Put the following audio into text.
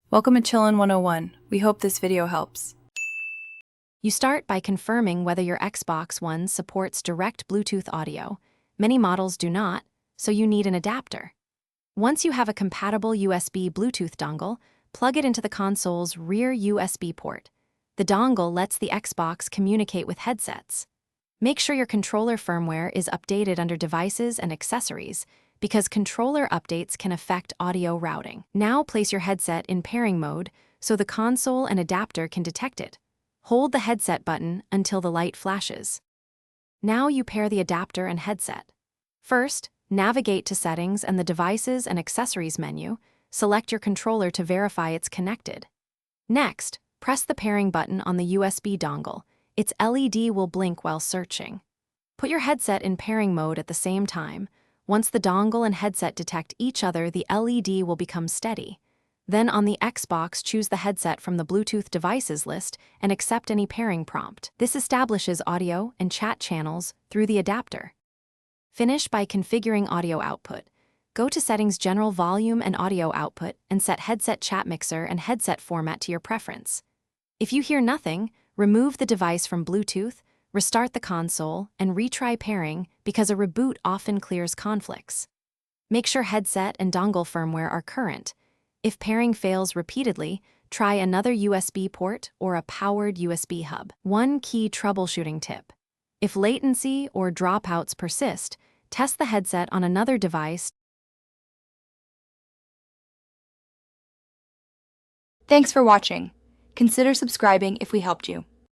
Welcome to Chillin' 101. We hope this video helps. You start by confirming whether your Xbox One supports direct Bluetooth audio. Many models do not, so you need an adapter. Once you have a compatible USB Bluetooth dongle, plug it into the console's rear USB port. The dongle lets the Xbox communicate with headsets. Make sure your controller firmware is updated under Devices and Accessories, because controller updates can affect audio routing. Now place your headset in pairing mode so the console and adapter can detect it. Hold the headset button until the light flashes. Now you pair the adapter and headset. First, navigate to Settings and the Devices and Accessories menu. Select your controller to verify it's connected. Next, press the pairing button on the USB dongle. Its LED will blink while searching. Put your headset in pairing mode at the same time. Once the dongle and headset detect each other, the LED will become steady. Then on the Xbox, choose the headset from the Bluetooth devices list and accept any pairing prompt. This establishes audio and chat channels through the adapter. Finish by configuring audio output. Go to Settings, General Volume and Audio Output, and set Headset Chat Mixer and Headset Format to your preference. If you hear nothing, remove the device from Bluetooth, restart the console, and retry pairing because a reboot often clears conflicts. Make sure headset and dongle firmware are current. If pairing fails repeatedly, try another USB port or a powered USB hub. One key troubleshooting tip: if latency or dropouts persist, test the headset on another device. Thanks for watching. Consider subscribing if we helped you.